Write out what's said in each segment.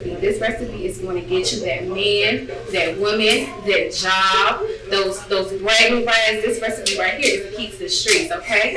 This recipe is going to get you that man, that woman, that job, those bragging rights. This recipe right here is the key to the streets, okay?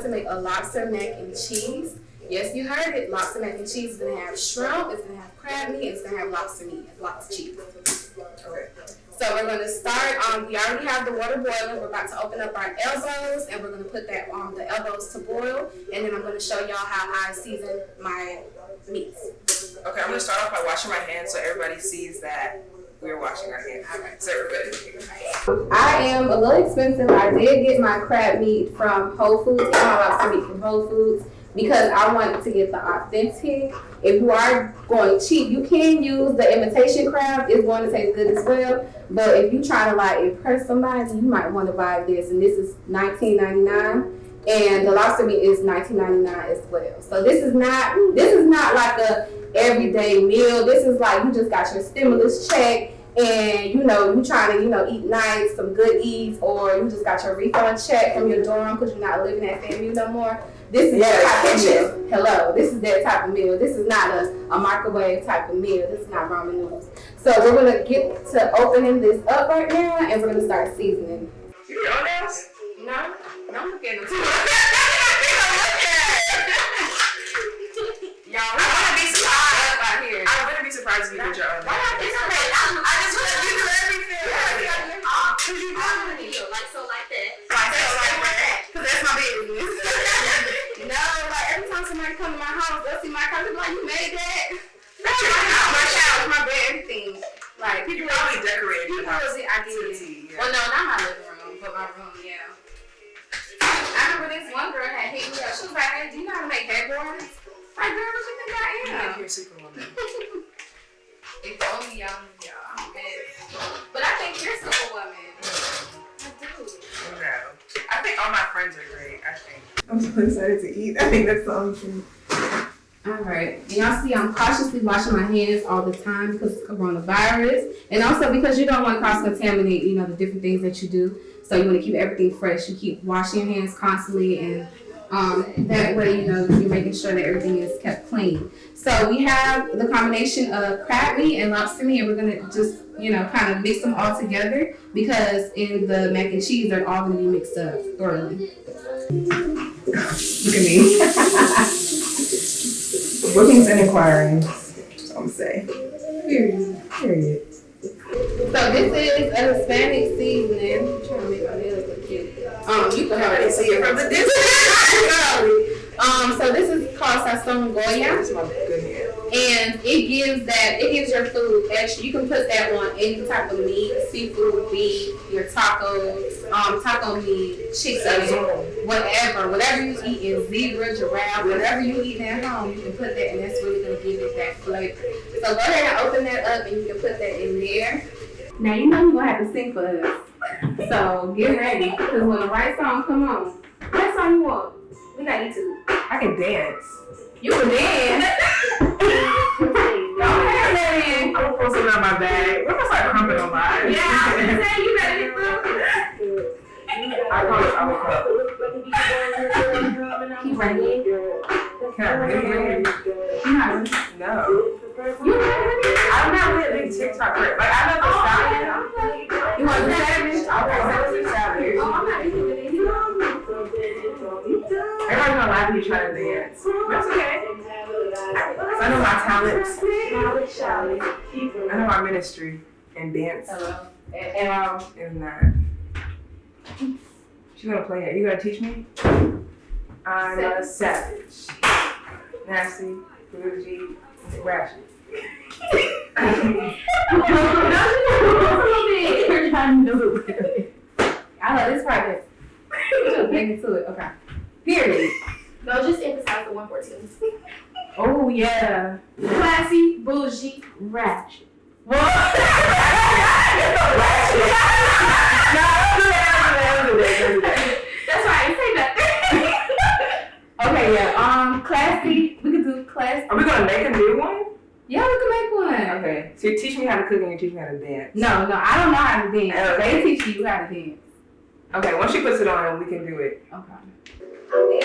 To make a lobster mac and cheese. Yes, you heard it. Lobster mac and cheese is going to have shrimp, it's going to have crab meat, it's going to have lobster meat, lots of cheese. Okay. So we're going to start, we already have the water boiling. We're about to open up our elbows and we're going to put that on the elbows to boil, and then I'm going to show y'all how I season my meats. Okay, I'm going to start off by washing my hands so everybody sees that we're washing our hands. So everybody. I am a little expensive. I did get my crab meat from Whole Foods and my lobster meat from Whole Foods because I wanted to get the authentic. If you are going cheap, you can use the imitation crab. It's going to taste good as well. But if you try to like impress somebody, you might want to buy this. And this is $19.99. And the lobster meat is $19.99 as well. So this is not like a everyday meal. This is like you just got your stimulus check and you trying to eat nice, some good eats, or you just got your refund check from your dorm because you're not living at FAMU no more. This is that type of meal. Hello, this is that type of meal. This is not a microwave type of meal. This is not ramen noodles. So we're gonna get to opening this up right now, and we're gonna start seasoning. You know this? No, don't look at them. Y'all, I wouldn't be surprised out here. I wouldn't be surprised if you did your own. It's okay. I just want you to do everything. Because you do. Like so, like that. Because that's my business. No, like every time somebody come to my house, they'll see my car, they'll be like, you made that? That's my house, my shower, my bed, everything. Like, You probably decorated your house. I did. Well, no, not my living room, but my room, yeah. I remember this one girl had hit me up. She was like, hey, do you know how to make headboards? Like, girl, what you think I am? You're a secret woman. If only y'all knew y'all. I'm mad. But I think you're a superwoman. I do. No. I think all my friends are great, I think. I'm so excited to eat. I think that's the only thing. Alright, and y'all see I'm cautiously washing my hands all the time because of coronavirus, and also because you don't want to cross-contaminate, the different things that you do. So you want to keep everything fresh. You keep washing your hands constantly, and that way, you're making sure that everything is kept clean. So we have the combination of crab meat and lobster meat, and we're gonna just, kind of mix them all together because in the mac and cheese, they're all gonna be mixed up thoroughly. Look at me. Bookings and inquiries. That's all I'm saying. Period. So this is a Hispanic seasoning. I'm trying to make my nails look cute. You can already see it from the distance. So this is called Sazon Goya. That's my good hand. And it gives your food extra. You can put that on any type of meat, seafood, beef, your tacos, taco meat, chicken, whatever you eat in zebra, giraffe, whatever you eat at home, you can put that, and that's really gonna give it that flavor. So go ahead and open that up, and you can put that in there. Now you're gonna have to sing for us. So get ready, because when the right song come on, what song you want? We got YouTube. I can dance. You can dance. Go ahead, man. I'm gonna pull something out my bag. We're gonna start crumping on mine. Yeah, I was gonna say you better be food. I promise I will cup. Keep ready. Can I really? No. You ready? I'm not really a big TikTok rip. Like, I know the style. You want the savage? Okay, savage. Oh, I'm not even gonna do Everybody's gonna laugh at you trying to dance. That's okay. I know my talents. I know my ministry and dance. And that. She's gonna play it. You gonna teach me? I'm a savage. Nasty, bougie, ratchet. You're trying to do it. I love this part. Just make it to it. Okay. Period. No, just emphasize the 114. Oh yeah. Classy, bougie, ratchet. What? It's a ratchet. No, don't do that. That's why I didn't say nothing. Okay, yeah. Classy. We could do classy. Are we gonna make a new one? Yeah, we can make one. Okay. So you teach me how to cook and you teach me how to dance. No, I don't know how to dance. Okay. They teach you how to dance. Okay, once she puts it on, we can do it. Okay. Okay.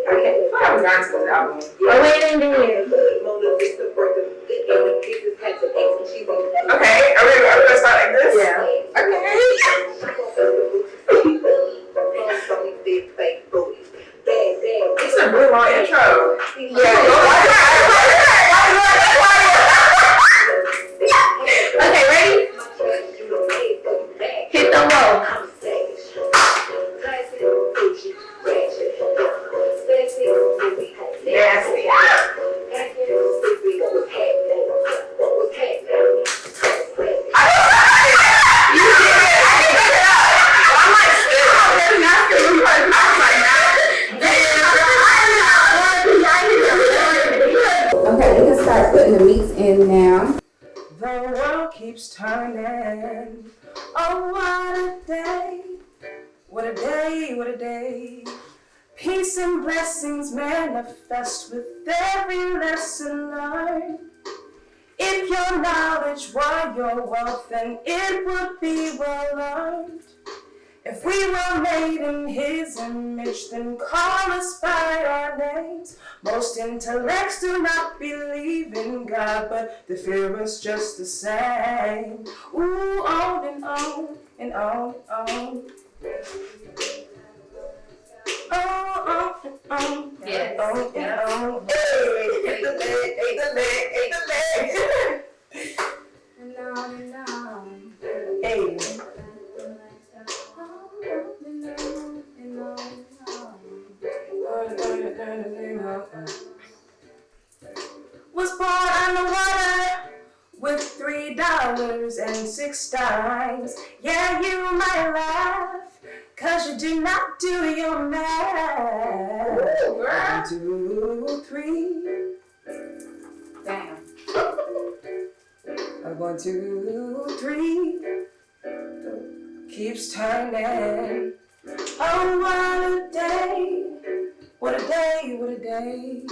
I haven't gotten to this album. Oh, wait a minute. Okay, are we gonna start like this? Yeah. Okay. It's a really long intro. Okay, ready? Hit the roll. Nasty. Okay, we can start putting the meats in now. The world keeps turning. Oh, what a day. What a day, what a day. Peace and blessings manifest with every lesson learned. If your knowledge were your wealth, then it would be well earned. If we were made in His image, then call us by our names. Most intellects do not believe in God, but they fear us just the same. Ooh, on and on and on and on. Oh, and on. Yes. On and on. Hey, hit the leg, hit the leg, hit the leg. And on and on. Hey. Was born underwater with $3 and 6 dimes. Yeah, you might laugh, 'cause you did not do your math. 1, 2, 3. Damn. 1, 2, 3. Keeps turning. Oh, what a day. What a day, what a day.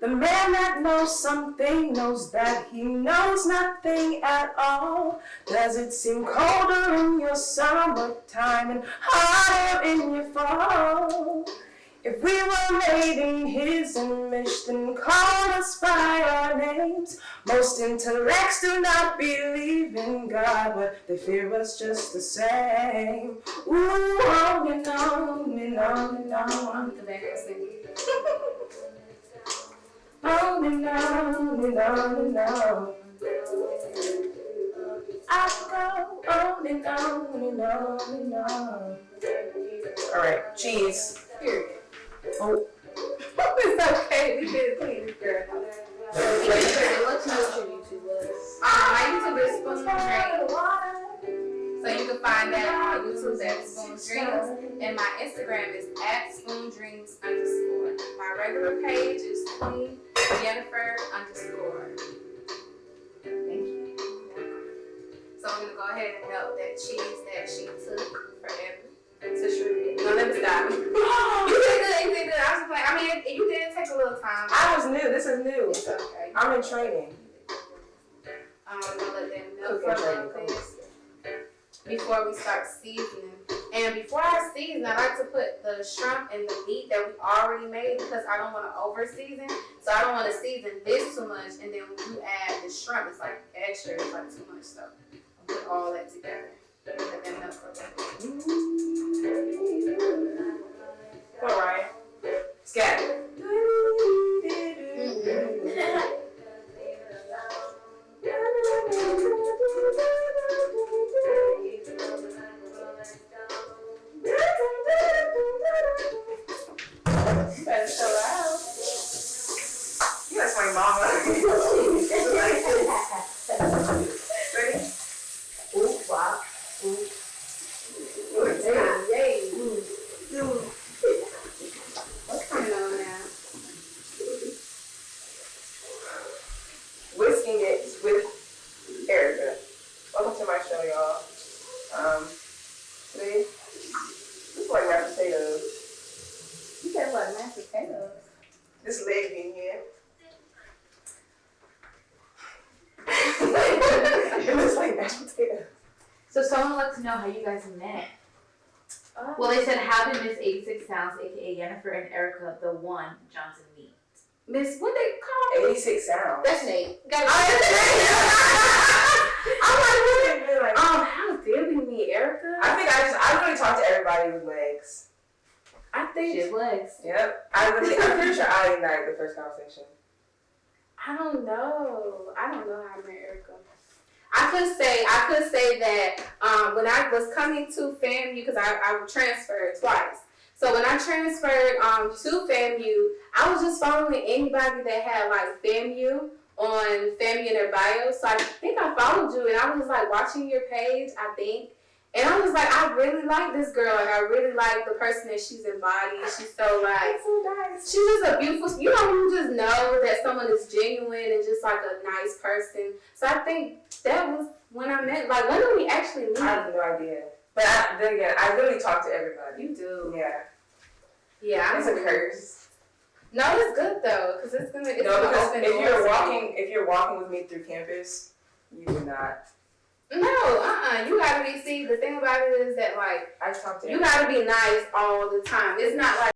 The man that knows something knows that he knows nothing at all. Does it seem colder in your summertime and hotter in your fall? If we were made in His image, then call us by our names. Most intellects do not believe in God, but they fear us just the same. Ooh, on and on and on and on. The back was singing. On and on and on and on. I go on and on and on and on. All right, cheese. Period. Oh. It's okay. We did clean, girl. What YouTube was? My YouTube is Spoon Dreams. So you can find that on YouTube at Spoon Dreams. And my Instagram is @SpoonDreams_. My regular page is Queen Jennifer_. Thank you. So I'm gonna go ahead and melt that cheese that she took forever to shred. No, let me stop. You did good, you did good. I was just like, I mean, you did take a little time. I was new. This is new. It's okay. I'm in training. I'm gonna let that melt for a little bit before we start seasoning. And before I season, I like to put the shrimp and the meat that we already made because I don't want to over season. So I don't want to season this too much, and then when you add the shrimp, it's like extra, it's like too much stuff. I'll put all that together. Let that melt for a little bit. All right. Scat. That's so loud. Yeah, that's my mama. Ready? Ooh, wow. Ooh. Yay. how you guys met. Well, They said, how did Miss 86 Sounds, aka Jennifer and Erica, the one Johnson meet? Miss, what they call me? 86 sounds. That's Nate. I'm like, How did we meet Erica? I think I really talk to everybody with legs. I think She has legs. Yep. I'm pretty sure I ignited the first conversation. I don't know how I met Erica. I could say that when I was coming to FAMU, because I transferred twice. So when I transferred to FAMU, I was just following anybody that had like FAMU on FAMU in their bio. So I think I followed you, and I was like watching your page, I think. And I was like, I really like this girl. Like, I really like the person that she's embodied. She's so like, so nice. she's just a beautiful, you know, you just know that someone is genuine and just like a nice person. So I think that was when I met, like, when did we actually meet? I have no idea. But then again, I really talk to everybody. You do. Yeah. Yeah. It's a curse. No, it's good though, because it's gonna Because open if doors. if you're walking with me through campus, you would not. No, you gotta be, see, the thing about it is that, like, I talk to you gotta be nice all the time. It's not like